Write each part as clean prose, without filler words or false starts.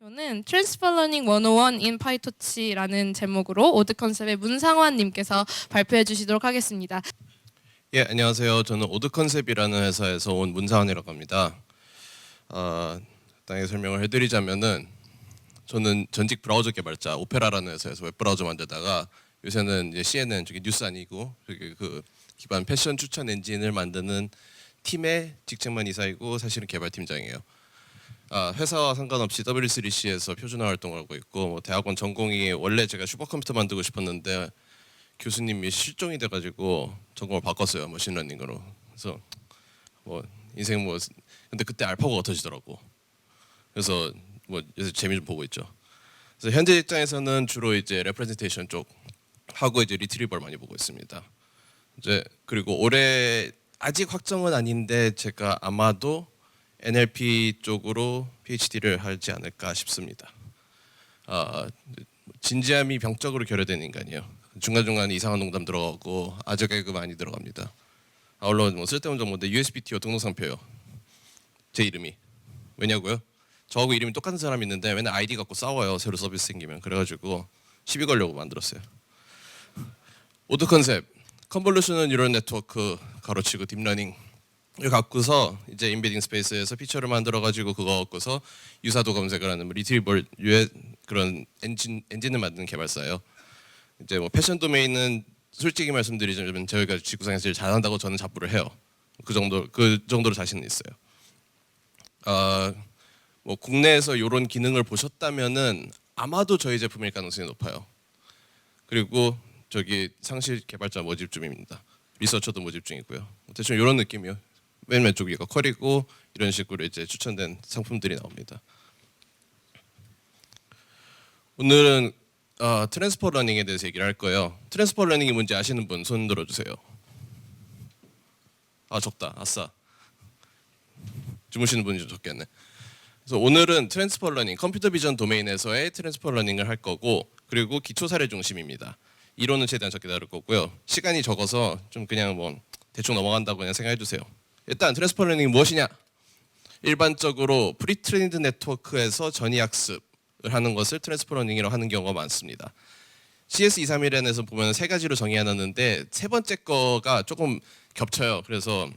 저는 Transfer Learning 101 in PyTorch라는 제목으로 오드 컨셉의 문상환 님께서 발표해 주시도록 하겠습니다. 예, 안녕하세요. 저는 오드 컨셉이라는 회사에서 온 문상환이라고 합니다. 간단하게 설명을 해드리자면은 저는 전직 브라우저 개발자 오페라라는 회사에서 웹브라우저 만들다가 요새는 이제 CNN 저기 뉴스 아니고 저기 그 기반 패션 추천 엔진을 만드는 팀의 직책만 이사이고 사실은 개발팀장이에요. 회사와 상관없이 W3C에서 표준화 활동을 하고 있고 뭐 대학원 전공이 원래 제가 슈퍼컴퓨터 만들고 싶었는데 교수님이 실종이 돼가지고 전공을 바꿨어요. 머신러닝으로. 그래서 뭐 인생 뭐 근데 그때 알파고가 터지더라고. 그래서 뭐 요새 재미 좀 보고 있죠. 그래서 현재 입장에서는 주로 이제 레프레젠테이션 쪽 하고 이제 리트리버 많이 보고 있습니다. 이제 그리고 올해 아직 확정은 아닌데 제가 아마도 NLP 쪽으로 PhD를 하지 않을까 싶습니다. 진지함이 병적으로 결여된 인간이에요. 중간중간 이상한 농담 들어가고 아재 개그 많이 들어갑니다. 물론 뭐 쓸데없는 정보인데 USBTO 등록상표요. 제 이름이. 왜냐고요? 저하고 이름이 똑같은 사람이 있는데 맨날 아이디 갖고 싸워요. 새로 서비스 생기면. 그래가지고 시비 걸려고 만들었어요. 오드 컨셉. 컨볼루션 뉴럴 네트워크 가로치고 딥러닝 을 갖고서 이제 인베딩 스페이스에서 피처를 만들어가지고 그거 갖고서 유사도 검색을 하는 리트리버 유의 그런 엔진을 만드는 개발사예요. 이제 뭐 패션 도메인은 솔직히 말씀드리자면 저희가 지구상에서 제일 잘한다고 저는 자부를 해요. 그 정도로 자신은 있어요. 뭐 국내에서 이런 기능을 보셨다면은 아마도 저희 제품일 가능성이 높아요. 그리고 저기 상시 개발자 모집 중입니다. 리서처도 모집 중이고요. 대충 이런 느낌이요. 맨 왼쪽 위가 퀄이고 이런 식으로 이제 추천된 상품들이 나옵니다. 오늘은 트랜스퍼 러닝에 대해서 얘기를 할 거예요. 트랜스퍼 러닝이 뭔지 아시는 분 손 들어주세요. 적다. 아싸. 주무시는 분이 좀 적겠네. 그래서 오늘은 트랜스퍼 러닝, 컴퓨터 비전 도메인에서의 트랜스퍼 러닝을 할 거고 그리고 기초 사례 중심입니다. 이론은 최대한 적게 다룰 거고요. 시간이 적어서 좀 그냥 뭐 대충 넘어간다고 그냥 생각해 주세요. 일단 트랜스퍼 러닝이 무엇이냐? 일반적으로 프리트레인드 네트워크에서 전이학습을 하는 것을 트랜스퍼 러닝이라고 하는 경우가 많습니다. CS231N에서 보면 세 가지로 정의해놨는데 세 번째 거가 조금 겹쳐요. 그래서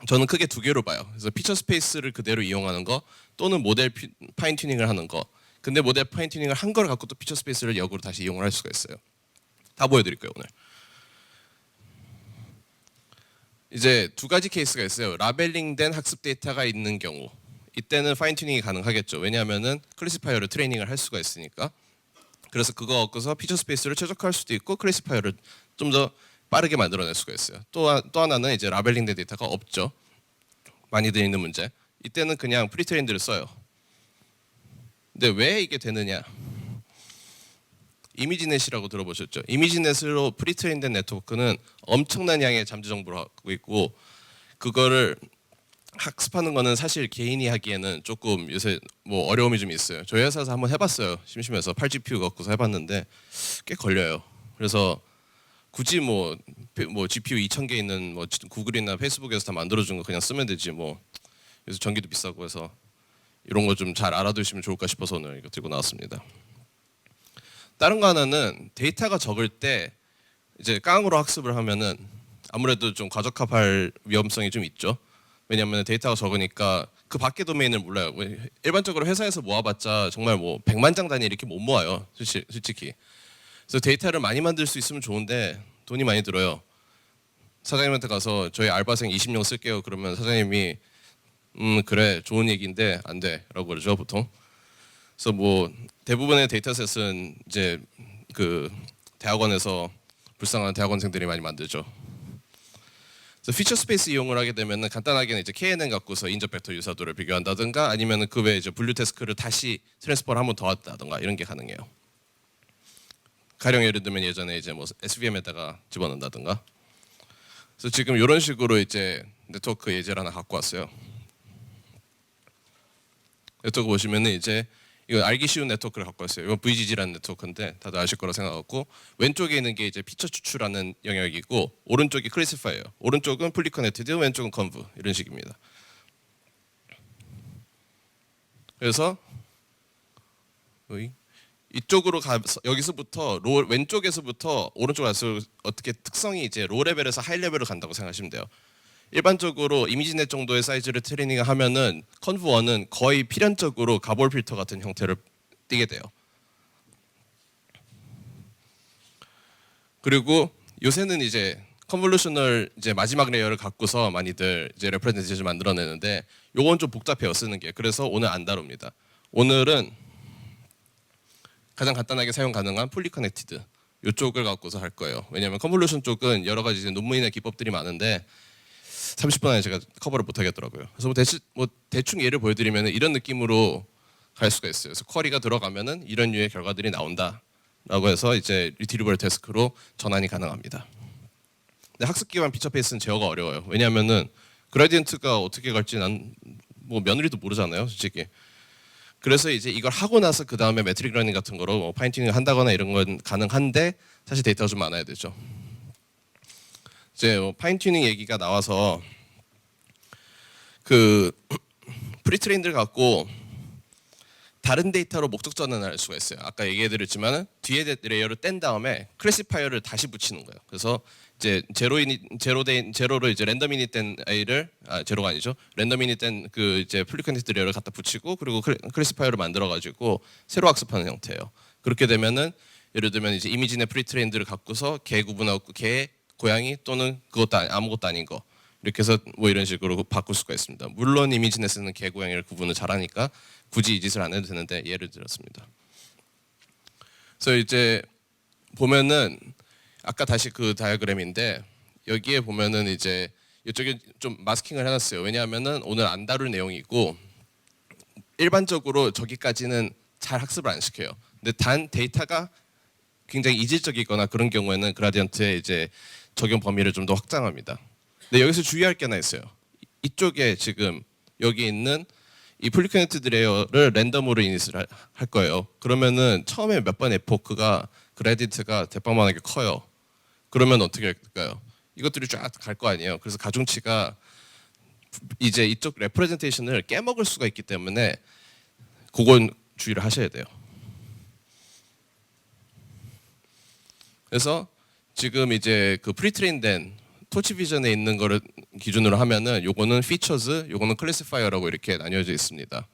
저는 크게 두 개로 봐요. 그래서 피처 스페이스를 그대로 이용하는 거 또는 모델 파인 튜닝을 하는 거. 근데 모델 파인 튜닝을 한 걸 갖고 또 피처 스페이스를 역으로 다시 이용을 할 수가 있어요. 다 보여드릴게요 오늘. 이제 두 가지 케이스가 있어요. 라벨링된 학습 데이터가 있는 경우 이때는 파인 튜닝이 가능하겠죠. 왜냐하면은 클래시파이어를 트레이닝을 할 수가 있으니까. 그래서 그거 얻고서 피처 스페이스를 최적화할 수도 있고 클래시파이어를 좀 더 빠르게 만들어낼 수가 있어요. 또 하나는 이제 라벨링된 데이터가 없죠. 많이들 있는 문제. 이때는 그냥 프리트레인드를 써요. 근데 왜 이게 되느냐? 이미지넷이라고 들어보셨죠? 이미지넷으로 프리트레인된 네트워크는 엄청난 양의 잠재 정보를 갖고 있고 그거를 학습하는 거는 사실 개인이 하기에는 조금 요새 뭐 어려움이 좀 있어요. 저희 회사에서 한번 해봤어요. 심심해서 8GPU 갖고서 해봤는데 꽤 걸려요. 그래서 굳이 뭐 GPU 2,000개 있는 뭐 구글이나 페이스북에서 다 만들어준 거 그냥 쓰면 되지 뭐. 그래서 전기도 비싸고 해서 이런 거 좀 잘 알아두시면 좋을까 싶어서 오늘 이거 들고 나왔습니다. 다른 거 하나는 데이터가 적을 때 이제 깡으로 학습을 하면은 아무래도 좀 과적합할 위험성이 좀 있죠. 왜냐하면 데이터가 적으니까 그 밖의 도메인을 몰라요. 일반적으로 회사에서 모아봤자 정말 뭐 100만 장 단위 이렇게 못 모아요. 솔직히. 그래서 데이터를 많이 만들 수 있으면 좋은데 돈이 많이 들어요. 사장님한테 가서 저희 알바생 20명 쓸게요. 그러면 사장님이 그래 좋은 얘기인데 안 돼라고 그러죠 보통. 그래서 뭐 대부분의 데이터셋은 이제 그 대학원에서 불쌍한 대학원생들이 많이 만들죠. 그래서 피처 스페이스 이용을 하게 되면 간단하게는 이제 KNN 갖고서 인접 벡터 유사도를 비교한다든가 아니면 그 외에 이제 분류 태스크를 다시 트랜스퍼를 한번 더 한다든가 이런 게 가능해요. 가령 예를 들면 예전에 이제 뭐 SVM에다가 집어넣는다든가. 그래서 지금 이런 식으로 이제 네트워크 예제를 하나 갖고 왔어요. 네트워크 보시면은 이제 이거 알기 쉬운 네트워크를 갖고 왔어요. 이건 VGG라는 네트워크인데 다들 아실 거라 생각하고 왼쪽에 있는 게 이제 피처 추출하는 영역이고 오른쪽이 클래시파이어예요. 오른쪽은 풀리 커넥티드, 왼쪽은 컨브 이런 식입니다. 그래서 어이? 이쪽으로 가서 여기서부터 왼쪽에서부터 오른쪽 갈수록 어떻게 특성이 이제 로 레벨에서 하이 레벨로 간다고 생각하시면 돼요. 일반적으로 이미지넷 정도의 사이즈를 트레이닝하면은 컨브1은 거의 필연적으로 가볼 필터 같은 형태를 띄게 돼요. 그리고 요새는 이제 컨볼루셔널 이제 마지막 레이어를 갖고서 많이들 이제 레프레젠테이션을 만들어내는데 요건 좀 복잡해요 쓰는 게. 그래서 오늘 안 다룹니다. 오늘은 가장 간단하게 사용 가능한 풀리 커넥티드 이쪽을 갖고서 할 거예요. 왜냐하면 컨볼루션 쪽은 여러 가지 이제 논문이나 기법들이 많은데 30분 안에 제가 커버를 못 하겠더라고요. 그래서 대충 예를 보여드리면 이런 느낌으로 갈 수가 있어요. 그래서 쿼리가 들어가면은 이런 류의 결과들이 나온다라고 해서 이제 리트리버블 태스크로 전환이 가능합니다. 근데 학습 기반 피처 페이스는 제어가 어려워요. 왜냐하면은 그라디언트가 어떻게 갈지 난 뭐 며느리도 모르잖아요, 솔직히. 그래서 이제 이걸 하고 나서 그 다음에 매트릭 러닝 같은 거로 뭐 파인튜닝 한다거나 이런 건 가능한데 사실 데이터가 좀 많아야 되죠. 이제 뭐 파인튜닝 얘기가 나와서 그 프리트레인들 갖고 다른 데이터로 목적 전환을 할 수가 있어요. 아까 얘기해드렸지만 뒤에 레이어를 뗀 다음에 클래시파이어를 다시 붙이는 거예요. 그래서 이제 제로로 이제 랜덤이니 뗀 A를 제로가 아니죠. 랜덤이니 뗀 그 이제 풀리 커넥티드 레이어를 갖다 붙이고 그리고 클래시파이어를 만들어 가지고 새로 학습하는 형태예요. 그렇게 되면은 예를 들면 이제 이미지넷 프리트레인들을 갖고서 개 구분하고 개, 고양이 또는 그것도 아무것도 아닌 거 이렇게 해서 뭐 이런 식으로 바꿀 수가 있습니다. 물론 이미지넷은 개, 고양이를 구분을 잘하니까 굳이 이 짓을 안 해도 되는데 예를 들었습니다. 그래서 이제 보면은 아까 다시 그 다이어그램인데 여기에 보면은 이제 이쪽에 좀 마스킹을 해놨어요. 왜냐하면은 오늘 안 다룰 내용이고 일반적으로 저기까지는 잘 학습을 안 시켜요. 근데 단 데이터가 굉장히 이질적이거나 그런 경우에는 그라디언트의 이제 적용 범위를 좀 더 확장합니다. 근데 여기서 주의할 게 하나 있어요. 이쪽에 지금 여기 있는 이 풀리 커넥티드 레이어를 랜덤으로 이닛을 할 거예요. 그러면은 처음에 몇 번 에포크가 그라디언트가 대빵만하게 커요. 그러면 어떻게 할까요? 이것들이 쫙 갈 거 아니에요. 그래서 가중치가 이제 이쪽 레프레젠테이션을 깨먹을 수가 있기 때문에 그건 주의를 하셔야 돼요. 그래서 지금 이제 그 프리트레인된 토치 비전에 있는 거를 기준으로 하면은 요거는 피처즈, 요거는 클래시파이어라고 이렇게 나뉘어져 있습니다.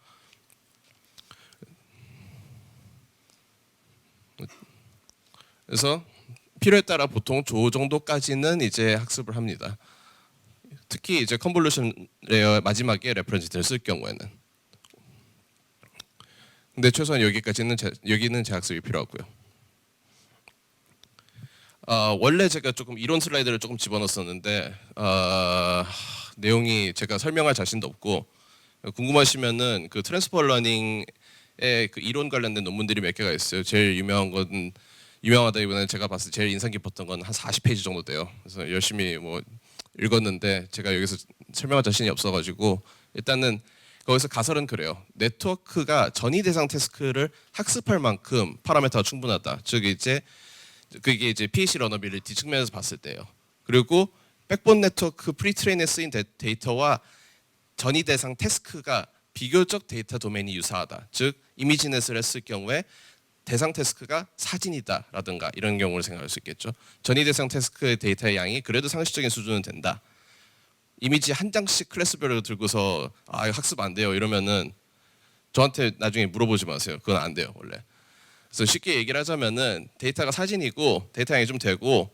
그래서 필요에 따라 보통 조 정도까지는 이제 학습을 합니다. 특히 이제 컨볼루션 레이어 마지막에 레퍼런스를 쓸 경우에는. 근데 최소한 여기까지는 여기는 재학습이 필요하고요. 원래 제가 조금 이론 슬라이드를 조금 집어넣었었는데 내용이 제가 설명할 자신도 없고 궁금하시면은 그 트랜스퍼 러닝의 그 이론 관련된 논문들이 몇 개가 있어요. 제일 유명한 건 유명하다기보다는 제가 봤을 때 제일 인상 깊었던 건 한 40페이지 정도 돼요. 그래서 열심히 뭐 읽었는데 제가 여기서 설명할 자신이 없어가지고 일단은 거기서 가설은 그래요. 네트워크가 전이 대상 태스크를 학습할 만큼 파라미터가 충분하다. 즉 이제 그게 이제 PAC 러너빌리티 측면에서 봤을 때요. 그리고 백본 네트워크 프리트레인에 쓰인 데이터와 전이 대상 태스크가 비교적 데이터 도메인이 유사하다. 즉 이미지넷을 했을 경우에 대상 태스크가 사진이다라든가 이런 경우를 생각할 수 있겠죠. 전이 대상 태스크의 데이터의 양이 그래도 상식적인 수준은 된다. 이미지 한 장씩 클래스별로 들고서 이거 학습 안 돼요 이러면은 저한테 나중에 물어보지 마세요. 그건 안 돼요 원래. 그래서 쉽게 얘기를 하자면은 데이터가 사진이고 데이터 양이 좀 되고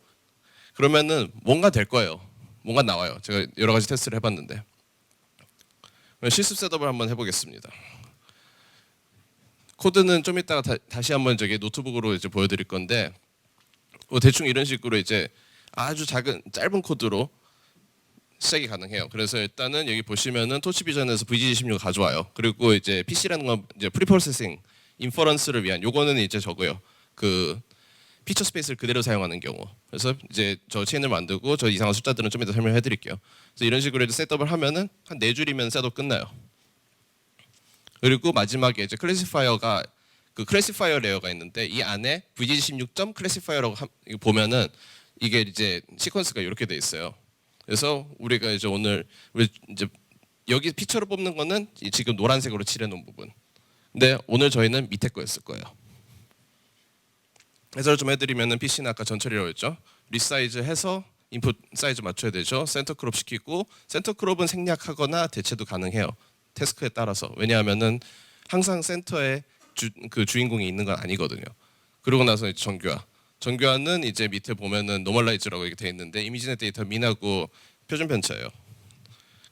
그러면은 뭔가 될 거예요. 뭔가 나와요. 제가 여러 가지 테스트를 해봤는데 실습 셋업을 한번 해보겠습니다. 코드는 좀 이따가 다시 한번 저기 노트북으로 이제 보여드릴 건데 뭐 대충 이런 식으로 이제 아주 짧은 코드로 시작이 가능해요. 그래서 일단은 여기 보시면은 토치 비전에서 VG26 가져와요. 그리고 이제 PC라는 건 이제 프리프로세싱 인퍼런스를 위한 요거는 이제 저거요. 그 피처 스페이스를 그대로 사용하는 경우. 그래서 이제 저 체인을 만들고 저 이상한 숫자들은 좀 이따 설명해 드릴게요. 그래서 이런 식으로 이제 셋업을 하면은 한 4줄이면 셋업 끝나요. 그리고 마지막에 이제 클래시파이어가 그 클래시파이어 레이어가 있는데 이 안에 VG16점 클래시파이어라고 보면은 이게 이제 시퀀스가 이렇게 돼 있어요. 그래서 우리가 이제 오늘 이제 여기 피처를 뽑는 거는 지금 노란색으로 칠해 놓은 부분. 근데 오늘 저희는 밑에 거였을 거예요. 해설 좀 해드리면은 PC는 아까 전처리라고 했죠. 리사이즈 해서 인풋 사이즈 맞춰야 되죠. 센터 크롭 시키고 센터 크롭은 생략하거나 대체도 가능해요. 태스크에 따라서. 왜냐하면은 항상 센터에 그 주인공이 있는 건 아니거든요. 그러고 나서 이제 정교화. 정교화는 이제 밑에 보면은 노멀라이즈라고 이렇게 돼 있는데 이미지넷 데이터 민하고 표준 편차예요.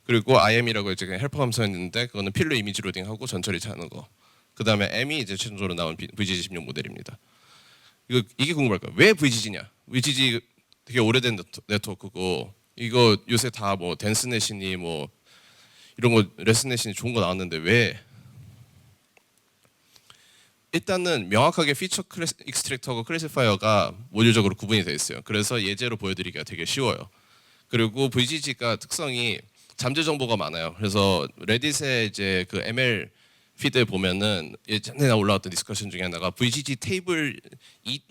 그리고 IM이라고 이제 그냥 헬퍼 함수였는데 그거는 필로 이미지 로딩하고 전처리 하는 거. 그 다음에 M이 이제 최종적으로 나온 VGG 16 모델입니다. 이게 궁금할 거예요. 왜 VGG냐? VGG 되게 오래된 네트워크고 이거 요새 다 뭐 댄스넷이니 뭐 이런 거 레슨넷이니 좋은 거 나왔는데 왜? 일단은 명확하게 피처 익스트랙터하고 클래시파이어가 모듈적으로 구분이 되어 있어요. 그래서 예제로 보여드리기가 되게 쉬워요. 그리고 VGG가 특성이 잠재 정보가 많아요. 그래서 레딧에 이제 그 ML 피드에 보면은 예전에 올라왔던 디스커션 중에 하나가 VGG 테이블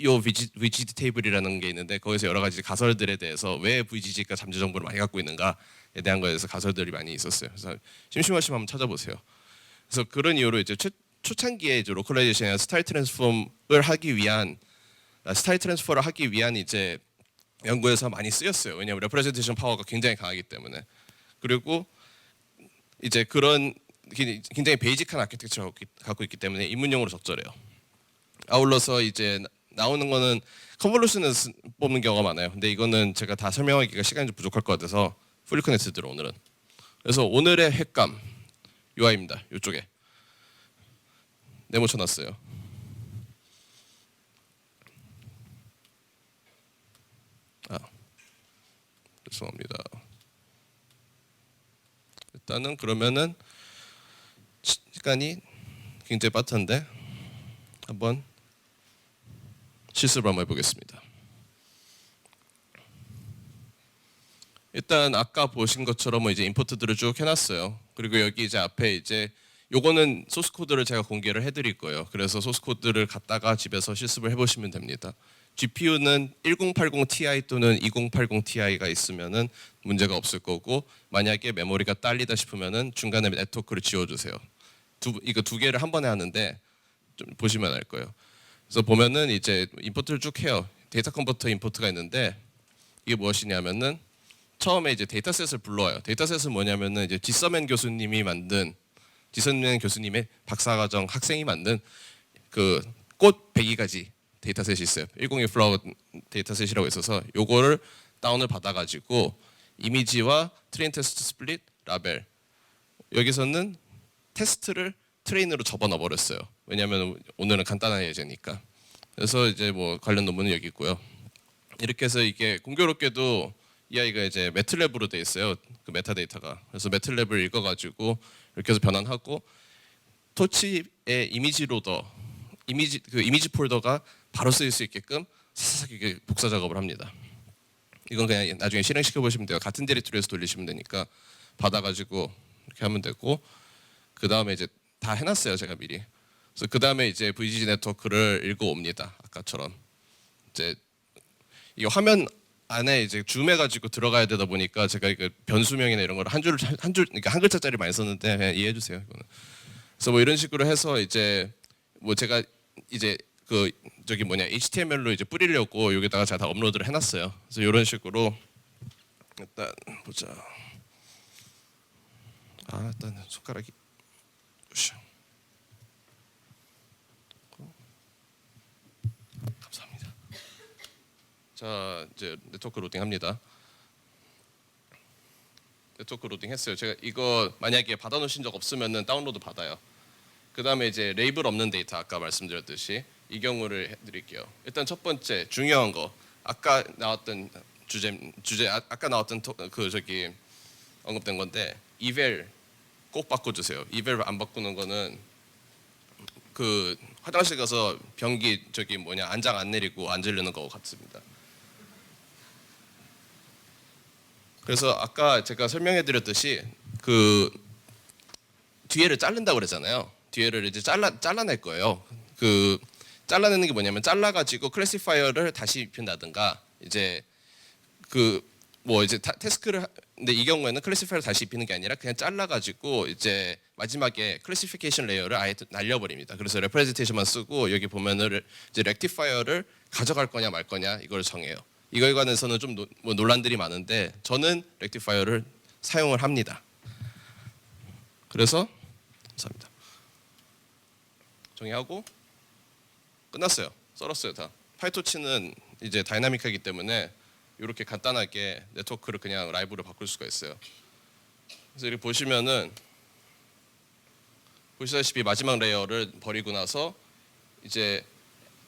요 VGG 테이블이라는 게 있는데 거기서 여러 가지 가설들에 대해서 왜 VGG가 잠재 정보를 많이 갖고 있는가에 대한 거에 대해서 가설들이 많이 있었어요. 그래서 심심하시면 한번 찾아보세요. 그래서 그런 이유로 이제 초창기에 이제 로컬라이제이션이나 스타일 트랜스폼을 하기 위한 스타일 트랜스퍼를 하기 위한 이제 연구에서 많이 쓰였어요. 왜냐하면 레프레젠테이션 파워가 굉장히 강하기 때문에. 그리고 이제 그런 굉장히 베이직한 아키텍처를 갖고 있기 때문에 입문용으로 적절해요. 아울러서 이제 나오는 거는 컨볼루션을 뽑는 경우가 많아요. 근데 이거는 제가 다 설명하기가 시간이 좀 부족할 것 같아서 풀리 커넥트드로 오늘은. 그래서 오늘의 핵감 UI입니다. 이쪽에 네모 쳐놨어요. 죄송합니다. 일단은 그러면은 시간이 굉장히 빠른데 한번 실습을 한번 해보겠습니다. 일단 아까 보신 것처럼 이제 임포트들을 쭉 해놨어요. 그리고 여기 이제 앞에 이제 요거는 소스 코드를 제가 공개를 해드릴 거예요. 그래서 소스 코드를 갖다가 집에서 실습을 해보시면 됩니다. GPU는 1080 Ti 또는 2080 Ti가 있으면은 문제가 없을 거고 만약에 메모리가 딸리다 싶으면은 중간에 네트워크를 지워주세요. 이거 두 개를 한 번에 하는데 좀 보시면 알 거예요. 그래서 보면은 이제 임포트를 쭉 해요. 데이터 컨버터 임포트가 있는데 이게 무엇이냐면은 처음에 이제 데이터셋을 불러와요. 데이터셋은 뭐냐면은 이제 지서맨 교수님의 박사과정 학생이 만든 그 꽃 102가지 데이터셋이 있어요. 102 플라워 데이터셋이라고 있어서 요거를 다운을 받아가지고 이미지와 트레인 테스트 스플릿 라벨 여기서는 테스트를 트레인으로 접어넣어 버렸어요. 왜냐하면 오늘은 간단한 예제니까. 그래서 이제 뭐 관련 논문은 여기 있고요. 이렇게 해서 이게 공교롭게도 이 아이가 이제 매틀랩으로 돼 있어요. 그 메타데이터가. 그래서 매틀랩을 읽어가지고 이렇게 해서 변환하고 토치의 이미지 로더, 이미지 폴더가 바로 쓰일 수 있게끔 사사삭 이게 복사 작업을 합니다. 이건 그냥 나중에 실행시켜 보시면 돼요. 같은 디렉토리에서 돌리시면 되니까 받아가지고 이렇게 하면 되고 그 다음에 이제 다 해놨어요 제가 미리. 그래서 그 다음에 이제 VGG 네트워크를 읽어옵니다. 아까처럼 이제 이 화면 안에 이제 줌해가지고 들어가야 되다 보니까 제가 이거 변수명이나 이런 걸 한 줄 그러니까 한 글자짜리 많이 썼는데 그냥 이해해 주세요. 이거는. 그래서 뭐 이런 식으로 해서 이제 뭐 제가 이제 그 저기 뭐냐 HTML로 이제 뿌리려고 여기다가 제가 다 업로드를 해놨어요. 그래서 이런 식으로 일단 보자. 일단 손가락이 감사합니다. 자 이제 네트워크 로딩합니다. 네트워크 로딩 했어요. 제가 이거 만약에 받아놓으신 적 없으면은 다운로드 받아요. 그 다음에 이제 레이블 없는 데이터 아까 말씀드렸듯이 이 경우를 해드릴게요. 일단 첫 번째 중요한 거 아까 나왔던 주제 아까 나왔던 그 저기 언급된 건데 eval 꼭 바꿔주세요. eval 안 바꾸는 거는 그 화장실 가서 변기 저기 뭐냐 안장 안 내리고 안 지르는 거 같습니다. 그래서 아까 제가 설명해드렸듯이 그 뒤에를 자른다고 그랬잖아요. 뒤에를 이제 잘라낼 거예요. 그 잘라내는 게 뭐냐면 잘라가지고 클래시파이어를 다시 입힌다든가 이제 그 뭐 이제 태스크를 근데 이 경우에는 클래시파이어를 다시 입히는 게 아니라 그냥 잘라가지고 이제 마지막에 클래시피케이션 레이어를 아예 날려버립니다. 그래서 레프레젠테이션만 쓰고 여기 보면은 이제 렉티파이어를 가져갈 거냐 말 거냐 이걸 정해요. 이거에 관해서는 좀 뭐 논란들이 많은데 저는 렉티파이어를 사용을 합니다. 그래서 감사합니다. 정의하고 끝났어요. 썰었어요 다. 파이토치는 이제 다이나믹하기 때문에 이렇게 간단하게 네트워크를 그냥 라이브로 바꿀 수가 있어요. 그래서 이렇게 보시면은 보시다시피 마지막 레이어를 버리고 나서 이제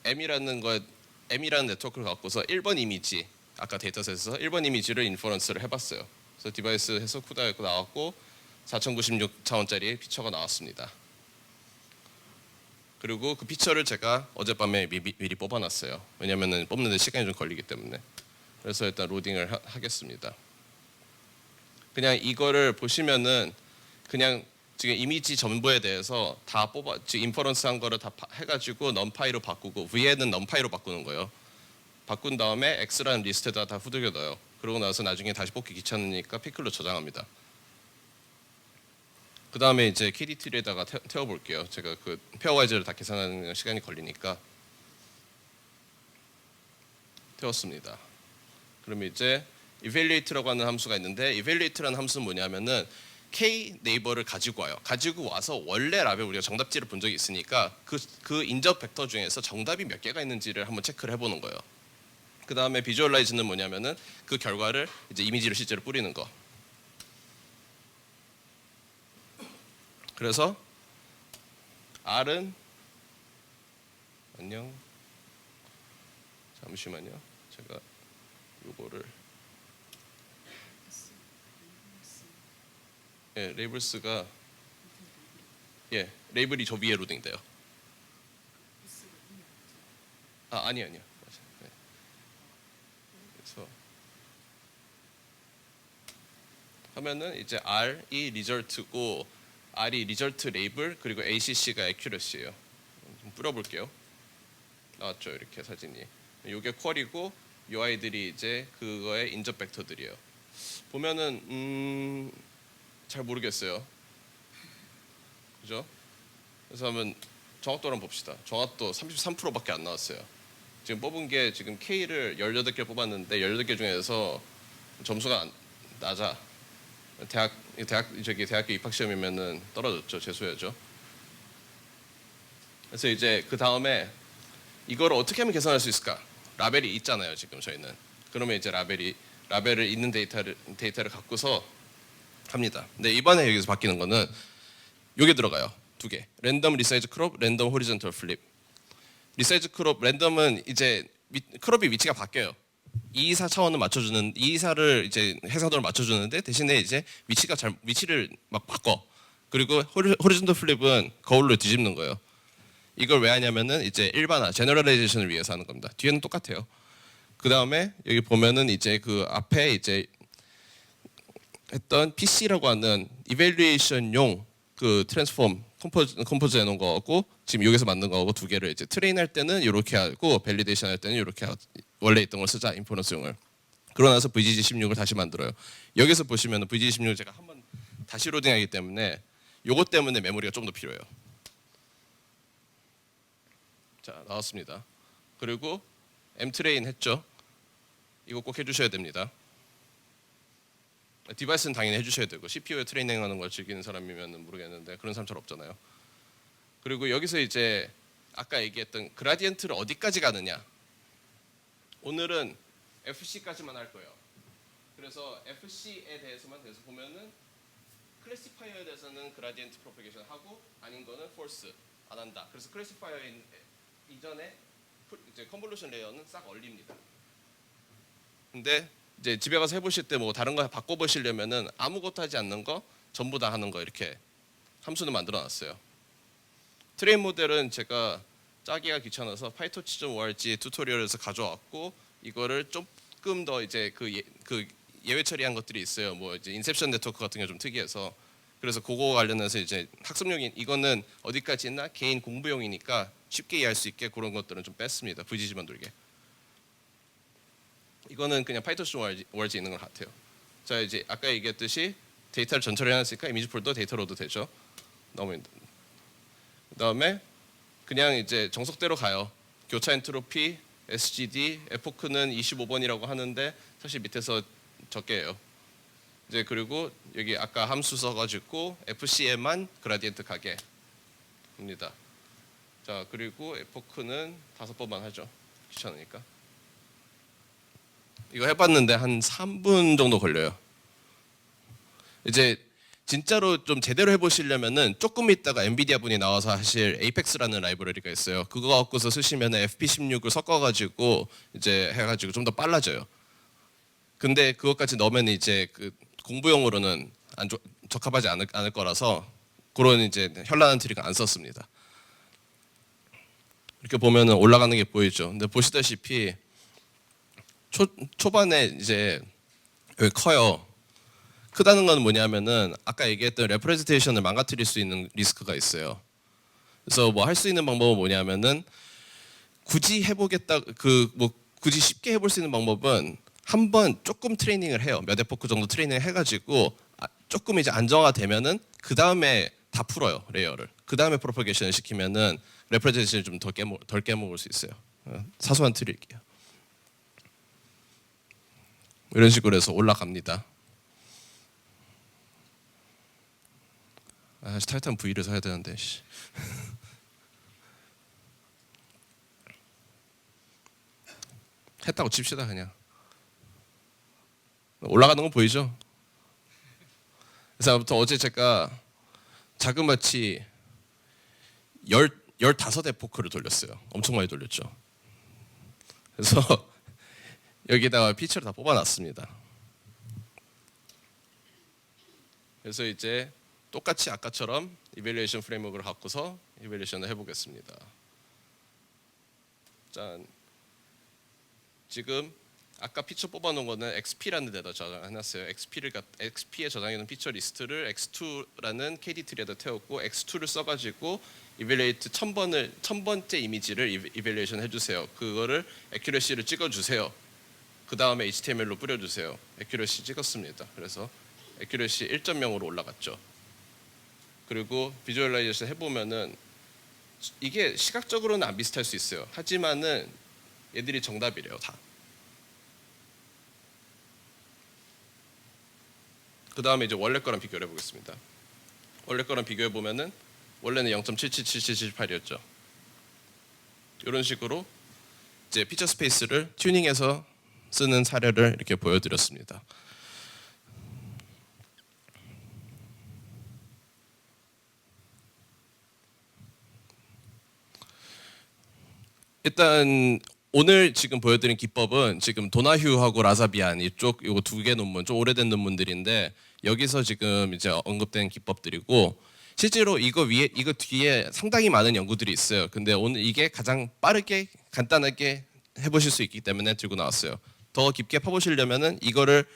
M이라는 네트워크를 갖고서 1번 이미지 아까 데이터셋에서 1번 이미지를 인퍼런스를 해봤어요. 그래서 디바이스 해서 쿠다에고 나왔고 4096차원짜리 피처가 나왔습니다. 그리고 그 피처를 제가 어젯밤에 미리 뽑아놨어요. 왜냐면은 뽑는데 시간이 좀 걸리기 때문에. 그래서 일단 로딩을 하겠습니다. 그냥 이거를 보시면은 그냥 지금 이미지 전부에 대해서 다 지금 인퍼런스 한 거를 다 해가지고 넘파이로 바꾸고 V에는 넘파이로 바꾸는 거예요. 바꾼 다음에 X라는 리스트에다 다 후들겨 넣어요. 그러고 나서 나중에 다시 뽑기 귀찮으니까 피클로 저장합니다. 그 다음에 이제 KDT에다가 태워볼게요. 제가 그 페어와이즈를 다 계산하는 시간이 걸리니까 태웠습니다. 그러면 이제 evaluate라고 하는 함수가 있는데 evaluate라는 함수는 뭐냐면은 K 네이버를 가지고 와요. 가지고 와서 원래 랍에 우리가 정답지를 본 적이 있으니까 그 인적 벡터 중에서 정답이 몇 개가 있는지를 한번 체크를 해보는 거예요. 그 다음에 비주얼라이즈는 뭐냐면은 그 결과를 이제 이미지로 실제로 뿌리는 거. 그래서 R은 안녕. 잠시만요. 제가 요거를 레이블스가 레이블이 저 위에 로딩돼요. 아니요. 네. 그래서 하면은 이제 R이 리절트고 R이 리절트 레이블 그리고 ACC가 액큐러시예요. 좀 뿌려볼게요. 나왔죠 이렇게 사진이. 요게 쿼리고 요 아이들이 이제 그거의 인접 벡터들이에요. 보면은 잘 모르겠어요. 그죠? 그래서 한번 정확도를 한번 봅시다. 정확도 33%밖에 안 나왔어요. 지금 뽑은 게 지금 K를 18개 뽑았는데 18개 중에서 점수가 낮아. 대학교 입학 시험이면은 떨어졌죠. 재수해야죠. 그래서 이제 그 다음에 이걸 어떻게 하면 계산할 수 있을까? 라벨이 있잖아요. 지금 저희는. 그러면 이제 라벨을 있는 데이터를 갖고서 합니다. 근데 이번에 여기서 바뀌는 거는 요게 들어가요. 두 개. 랜덤 리사이즈 크롭, 랜덤 호리존털 플립. 리사이즈 크롭 랜덤은 이제 크롭이 위치가 바뀌어요. 224 차원을 맞춰주는 224를 이제 해상도를 맞춰주는데 대신에 이제 위치를 막 바꿔. 그리고 호리존털 플립은 거울로 뒤집는 거예요. 이걸 왜 하냐면은 이제 일반화, 제너럴라이제이션을 위해서 하는 겁니다. 뒤에는 똑같아요. 그 다음에 여기 보면은 이제 그 앞에 이제 했던 PC라고 하는 이밸류에이션용 그 트랜스폼 컴포즈 해놓은 거하고 지금 여기서 만든 거하고 두 개를 이제 트레인할 때는 이렇게 하고 밸리데이션 할 때는 이렇게 원래 있던 걸 쓰자 인퍼런스용을. 그러고 나서 VGG16을 다시 만들어요. 여기서 보시면 VGG16을 제가 한번 다시 로딩하기 때문에 요것 때문에 메모리가 좀 더 필요해요. 자 나왔습니다. 그리고 M트레인 했죠. 이거 꼭 해주셔야 됩니다. 디바이스는 당연히 해주셔야 되고 CPU에 트레이닝하는 걸 즐기는 사람이면 모르겠는데 그런 사람 잘 없잖아요. 그리고 여기서 이제 아까 얘기했던 그라디언트를 어디까지 가느냐. 오늘은 FC까지만 할 거예요. 그래서 FC에 대해서만 계속 보면은 클래시파이어에 대해서는 그라디언트 프로퍼게이션 하고 아닌 거는 폴스 안 한다. 그래서 클래시파이어 이전에 이제 컨볼루션 레이어는 싹 얼립니다. 근데 이제 집에 가서 해보실 때 뭐 다른 거 바꿔보시려면은 아무것도 하지 않는 거 전부 다 하는 거 이렇게 함수는 만들어놨어요. 트레인 모델은 제가 짜기가 귀찮아서 파이토치.org 튜토리얼에서 가져왔고 이거를 조금 더 이제 그 예외 처리한 것들이 있어요. 뭐 이제 인셉션 네트워크 같은 게 좀 특이해서 그래서 그거 관련해서 이제 학습용인 이거는 어디까지 있나 개인 공부용이니까 쉽게 이해할 수 있게 그런 것들은 좀 뺐습니다. VGG만 돌게. 이거는 그냥 파이토시 월지 있는 것 같아요. 자 이제 아까 얘기했듯이 데이터를 전처리 해놨으니까 이미지 폴더 데이터 로드 되죠. 그다음에 그냥 이제 정석대로 가요. 교차 엔트로피, SGD, 에포크는 25번이라고 하는데 사실 밑에서 적게 해요. 이제 그리고 여기 아까 함수 써가지고 FC에만 그라디엔트 가게 합니다. 자 그리고 에포크는 5번만 하죠. 귀찮으니까. 이거 해봤는데 한 3분 정도 걸려요. 이제 진짜로 좀 제대로 해보시려면은 조금 있다가 엔비디아 분이 나와서 하실 에이펙스라는 라이브러리가 있어요. 그거 갖고서 쓰시면 FP16을 섞어가지고 이제 해가지고 좀 더 빨라져요. 근데 그것까지 넣으면 이제 그 공부용으로는 적합하지 않을 거라서 그런 이제 현란한 트릭은 안 썼습니다. 이렇게 보면은 올라가는 게 보이죠. 근데 보시다시피 초반에 이제 여기 커요. 크다는 건 뭐냐면은 아까 얘기했던 레프레젠테이션을 망가뜨릴 수 있는 리스크가 있어요. 그래서 뭐 할 수 있는 방법은 뭐냐면은 굳이 해보겠다 굳이 쉽게 해볼 수 있는 방법은 한번 조금 트레이닝을 해요. 몇 에포크 정도 트레이닝을 해가지고 조금 이제 안정화되면은 그 다음에 다 풀어요 레이어를. 그 다음에 프로퍼게이션을 시키면은 레프레젠테이션을 좀 덜 깨먹을 수 있어요. 사소한 트릭이에요. 이런 식으로 해서 올라갑니다. 아, 타이탄 V를 사야 되는데. 했다고 칩시다 그냥. 올라가는 건 보이죠? 그래서 아무튼 어제 제가 자그마치 15에포크를 돌렸어요. 엄청 많이 돌렸죠. 그래서 여기다가 피처를 다 뽑아놨습니다. 그래서 이제 똑같이 아까처럼 이밸류에이션 프레임워크를 갖고서 이밸류에이션을 해보겠습니다. 짠. 지금 아까 피처 뽑아놓은 거는 XP라는 데다 저장해놨어요. XP에 저장해놓은 피처 리스트를 X2라는 KD 트리에다 태웠고 X2를 써가지고 이밸류에이트 1000번째 이미지를 이밸류에이션 해주세요. 그거를 애큐러시를 찍어주세요. 그 다음에 HTML로 뿌려주세요. 애큐러시 찍었습니다. 그래서 애큐러시 1.0으로 올라갔죠. 그리고 비주얼라이제이션 해보면은 이게 시각적으로는 안 비슷할 수 있어요. 하지만은 얘들이 정답이래요 다. 그 다음에 이제 원래 거랑 비교를 해보겠습니다. 원래 거랑 비교해 보면은 원래는 0.777778이었죠. 이런 식으로 이제 피처 스페이스를 튜닝해서 쓰는 사례를 이렇게 보여드렸습니다. 일단 오늘 지금 보여드린 기법은 지금 도나휴하고 라자비안 이쪽 요거 2개 논문 좀 오래된 논문들인데 여기서 지금 이제 언급된 기법들이고 실제로 이거 뒤에 상당히 많은 연구들이 있어요. 근데 오늘 이게 가장 빠르게 간단하게 해보실 수 있기 때문에 들고 나왔어요. 더 깊게 파보시려면은 이거를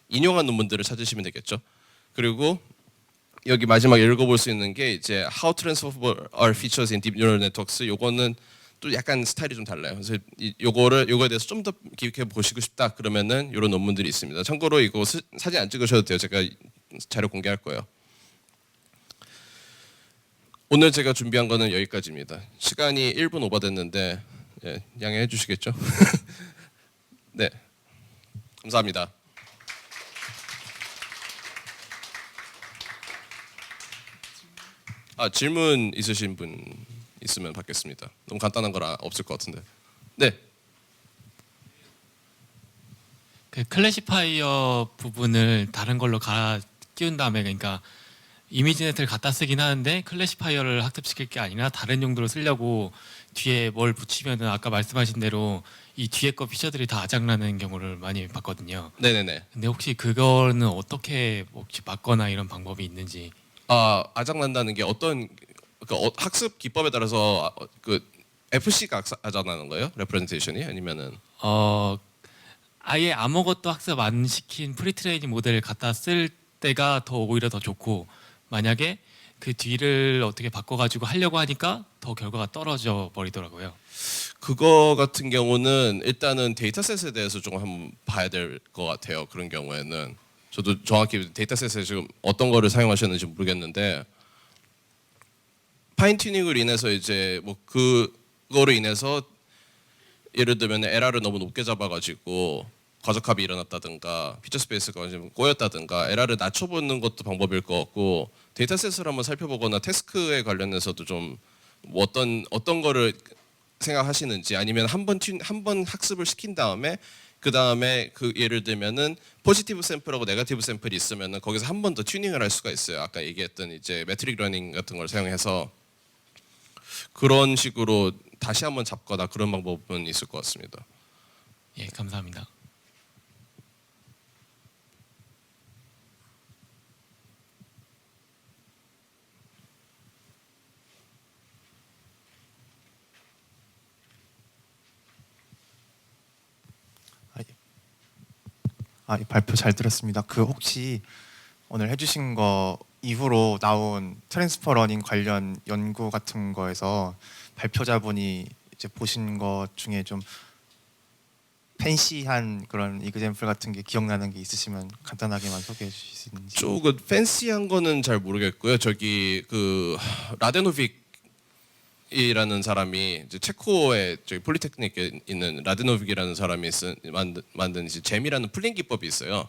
인용한 논문들을 찾으시면 되겠죠. 그리고 여기 마지막에 읽어볼 수 있는 게 이제 How Transferable Are Features in Deep Neural Networks. 요거는 또 약간 스타일이 좀 달라요. 그래서 요거에 대해서 좀 더 깊게 보시고 싶다 그러면은 이런 논문들이 있습니다. 참고로 이거 사진 안 찍으셔도 돼요. 제가 자료 공개할 거예요. 오늘 제가 준비한 거는 여기까지입니다. 시간이 1분 오버됐는데 양해해 주시겠죠? 네, 감사합니다. 질문 있으신 분 있으면 받겠습니다. 너무 간단한 거라 없을 것 같은데. 네. 그 클래시파이어 부분을 다른 걸로 갈아 끼운 다음에 그러니까 이미지넷을 갖다 쓰긴 하는데 클래시파이어를 학습시킬 게 아니라 다른 용도로 쓰려고 뒤에 뭘 붙이면은 아까 말씀하신 대로 이 뒤에 거 피처들이 다 아작나는 경우를 많이 봤거든요. 네네네. 근데 혹시 그거는 어떻게 혹시 막거나 이런 방법이 있는지? 아작난다는 게 어떤 학습 기법에 따라서 그 FC가 아작나는 거예요? 레프레젠테이션이 아니면은 아예 아무것도 학습 안 시킨 프리트레이닝 모델을 갖다 쓸 때가 오히려 더 좋고 만약에 그 뒤를 어떻게 바꿔가지고 하려고 하니까 더 결과가 떨어져 버리더라고요. 그거 같은 경우는 일단은 데이터셋에 대해서 좀 한번 봐야 될 것 같아요. 그런 경우에는 저도 정확히 데이터셋에 지금 어떤 거를 사용하셨는지 모르겠는데 파인 튜닝을 인해서 이제 뭐 그거로 인해서 예를 들면 에러를 너무 높게 잡아가지고 과적합이 일어났다든가 피처 스페이스가 좀 꼬였다든가 에러를 낮춰보는 것도 방법일 것 같고 데이터셋을 한번 살펴보거나 태스크에 관련해서도 좀 뭐 어떤 거를 생각하시는지 아니면 한번 학습을 시킨 다음에 그 다음에 그 예를 들면은 포지티브 샘플하고 네거티브 샘플이 있으면은 거기서 한 번 더 튜닝을 할 수가 있어요. 아까 얘기했던 이제 매트릭 러닝 같은 걸 사용해서 그런 식으로 다시 한번 잡거나 그런 방법은 있을 것 같습니다. 예, 감사합니다. 이 발표 잘 들었습니다. 그 혹시 오늘 해주신 거 이후로 나온 트랜스퍼 러닝 관련 연구 같은 거에서 발표자분이 이제 보신 것 중에 좀 팬시한 그런 이그젬플 같은 게 기억나는 게 있으시면 간단하게만 소개해 주실 수 있는지. 조금 팬시한 거는 잘 모르겠고요. 저기 그 라데노빅이라는 사람이 이제 체코의 저기 폴리테크닉에 있는 라데노빅이라는 사람이 만든 이제 잼이라는 플린 기법이 있어요.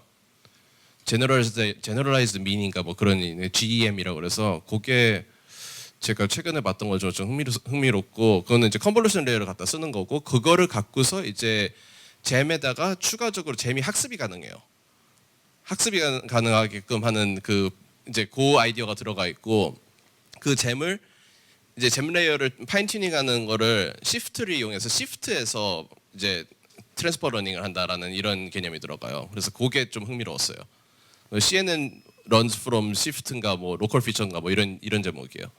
제너럴라이즈드 미닝인가 뭐 그런 GEM이라고 그래서 그게 제가 최근에 봤던 거죠. 좀 흥미롭고 그거는 이제 컨볼루션 레이어를 갖다 쓰는 거고 그거를 갖고서 이제 잼에다가 추가적으로 잼이 학습이 가능해요. 학습이 가능하게끔 하는 그 이제 그 아이디어가 들어가 있고 그 잼을 이제 잼 레이어를 파인 튜닝하는 거를 시프트를 이용해서 시프트에서 이제 트랜스퍼 러닝을 한다라는 이런 개념이 들어가요. 그래서 그게 좀 흥미로웠어요. CNN runs from shift인가 뭐 로컬 피처인가 뭐 이런 제목이에요.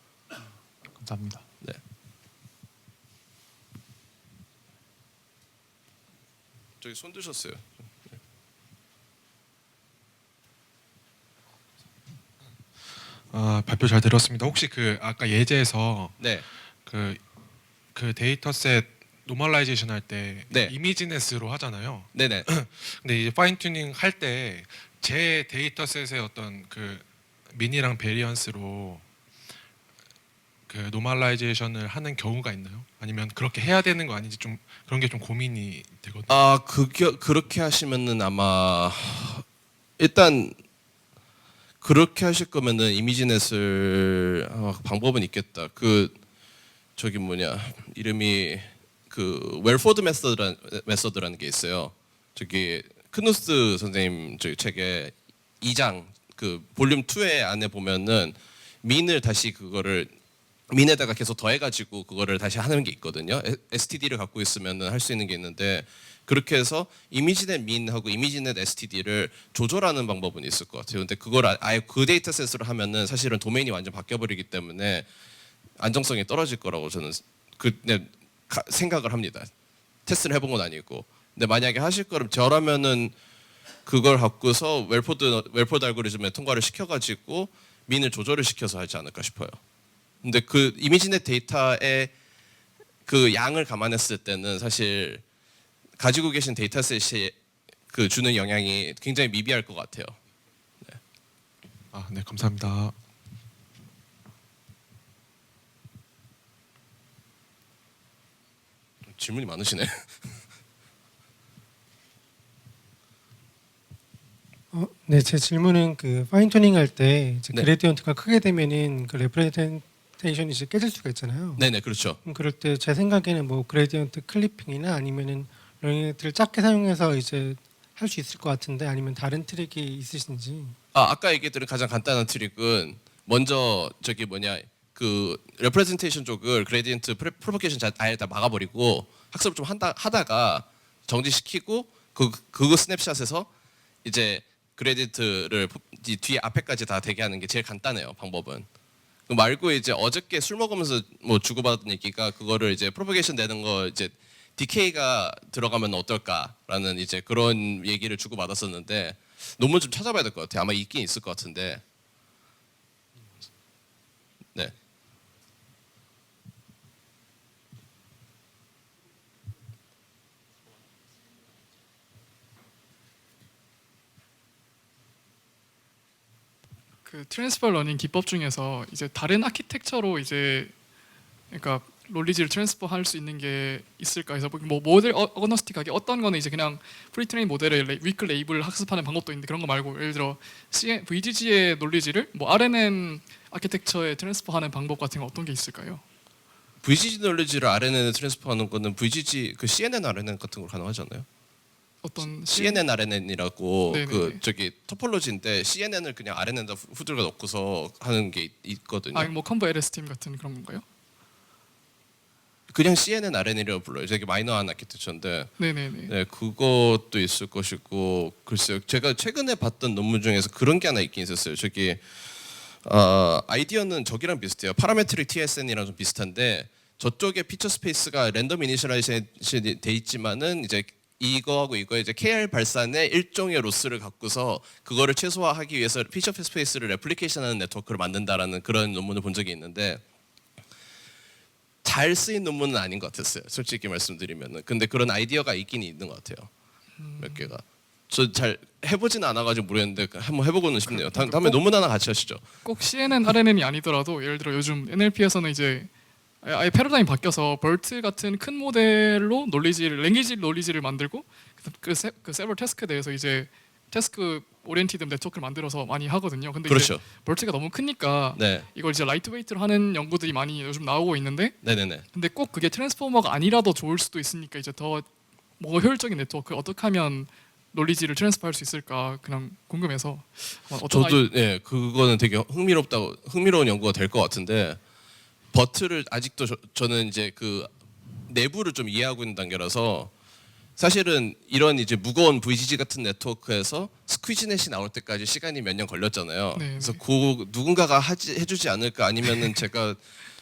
감사합니다. 네. 저기 손 드셨어요. 발표 잘 들었습니다. 혹시 그 아까 예제에서 네. 그 데이터셋 노멀라이제이션 할 때 네. 이미지네스로 하잖아요. 네네. 근데 이제 파인 튜닝 할 때 제 데이터셋의 어떤 그 미니랑 베리언스로 그 노멀라이제이션을 하는 경우가 있나요? 아니면 그렇게 해야 되는 거 아닌지 좀 그런 게 좀 고민이 되거든요. 그렇게 하시면은 아마 일단 그렇게 하실 거면은 이미지넷을 방법은 있겠다. 그 저기 뭐냐 이름이 그 웰포드 메서드라는 게 있어요. 저기 크누스 선생님 저기 책에 2장 그 볼륨 2의 안에 보면은 민을 다시 그거를 민에다가 계속 더해가지고 그거를 다시 하는 게 있거든요. STD를 갖고 있으면은 할 수 있는 게 있는데 그렇게 해서 이미지넷 민하고 이미지넷 STD를 조절하는 방법은 있을 것 같아요. 근데 그걸 아예 그 데이터셋으로 하면은 사실은 도메인이 완전 바뀌어버리기 때문에 안정성이 떨어질 거라고 저는 생각을 합니다. 테스트를 해본 건 아니고. 근데 만약에 하실 거면 저라면은 그걸 갖고서 웰포드 알고리즘에 통과를 시켜가지고 민을 조절을 시켜서 하지 않을까 싶어요. 근데 그 이미지넷 데이터의 그 양을 감안했을 때는 사실 가지고 계신 데이터셋이 그 주는 영향이 굉장히 미비할 것 같아요. 네, 감사합니다. 질문이 많으시네. 네, 제 질문은 그 파인 튜닝 할 때 네. 그레디언트가 크게 되면은 그 레프레젠테이션이 이제 깨질 수가 있잖아요. 네네 그렇죠. 그럴 때 제 생각에는 뭐 그레디언트 클리핑이나 아니면은 러닝을 작게 사용해서 이제 할 수 있을 것 같은데 아니면 다른 트릭이 있으신지. 아까 얘기했던 가장 간단한 트릭은 먼저 저기 뭐냐 그 레프레젠테이션 쪽을 그레디언트 프로포케이션 아예 다 막아버리고 학습을 좀 하다가 정지시키고 그거 스냅샷에서 이제 그레디언트를 뒤에 앞에까지 다 되게 하는 게 제일 간단해요 방법은. 그 말고 이제 어저께 술 먹으면서 뭐 주고받은 얘기가 그거를 이제 프로포게이션 되는 거 이제 디케이가 들어가면 어떨까라는 이제 그런 얘기를 주고받았었는데 논문 좀 찾아봐야 될 것 같아요. 아마 있긴 있을 것 같은데. 네. 그 트랜스퍼 러닝 기법 중에서 이제 다른 아키텍처로 이제 그러니까 롤리지를 트랜스퍼 할 수 있는 게 있을까 해서 뭐 모델 어거너스틱하게 어떤 거는 이제 그냥 프리트레인 모델의 위크 레이블을 학습하는 방법도 있는데 그런 거 말고 예를 들어 VGG의 롤리지를 뭐 RNN 아키텍처에 트랜스퍼하는 방법 같은 거 어떤 게 있을까요? VGG 널리지를 RNN에 트랜스퍼하는 거는 VGG 그 CNN RNN 같은 걸 가능하지 않나요? 어떤 CNN RNN이라고 네네네. 그 저기 토폴로지인데 CNN을 그냥 RNN에다 후들가 넣고서 하는 게 있거든요. 아니 뭐 컨버 LS 팀 같은 그런 건가요? 그냥 CNN RNN이라고 불러요. 되게 마이너한 아키텍처인데 네네네. 네, 그것도 있을 것이고 글쎄요. 제가 최근에 봤던 논문 중에서 그런 게 하나 있긴 있었어요. 저기 아이디어는 저기랑 비슷해요. 파라메트릭 TSN이랑 좀 비슷한데 저쪽에 피처 스페이스가 랜덤 이니셜라이제이션이 돼 있지만은 이제 이거하고 이거 이제 KR 발산의 일종의 로스를 갖고서 그거를 최소화하기 위해서 피처 스페이스를 레플리케이션하는 네트워크를 만든다라는 그런 논문을 본 적이 있는데 잘 쓰인 논문은 아닌 것 같았어요. 솔직히 말씀드리면은. 근데 그런 아이디어가 있긴 있는 것 같아요. 몇 개가. 저 잘 해보지는 않아가지고 모르겠는데 한번 해보고는 싶네요. 다음에 논문 하나 같이 하시죠. 꼭 CNN, RNN이 아니더라도 예를 들어 요즘 NLP에서는 이제 아예 패러다임이 바뀌어서 벌트 같은 큰 모델로 랭귀지 놀리지를 만들고 그 세버 태스크에 대해서 이제 태스크 오리엔티드 네트워크를 만들어서 많이 하거든요. 근데 그렇죠. 이제 벌트가 너무 크니까 네, 이걸 이제 라이트웨이트로 하는 연구들이 많이 요즘 나오고 있는데 네네네. 근데 꼭 그게 트랜스포머가 아니라도 좋을 수도 있으니까 이제 더 뭐 효율적인 네트워크 어떻게 하면 논리지를 트랜스퍼할 수 있을까 그냥 궁금해서 저도 예 그거는 되게 흥미로운 연구가 될 것 같은데 버트를 아직도 저는 이제 그 내부를 좀 이해하고 있는 단계라서 사실은 이런 이제 무거운 VGG 같은 네트워크에서 스퀴즈넷이 나올 때까지 시간이 몇 년 걸렸잖아요. 네, 그래서 네. 그 누군가가 해주지 않을까 아니면은 제가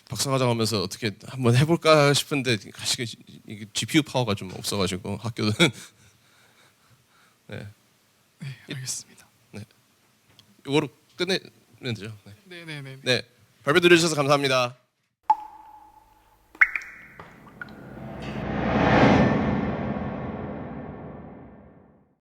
박사과정하면서 어떻게 한번 해볼까 싶은데 사실 이게 GPU 파워가 좀 없어가지고 학교는 네. 네 알겠습니다. 이거로 끝내면 되죠. 네. 네네네. 네 발표 들어주셔서 감사합니다.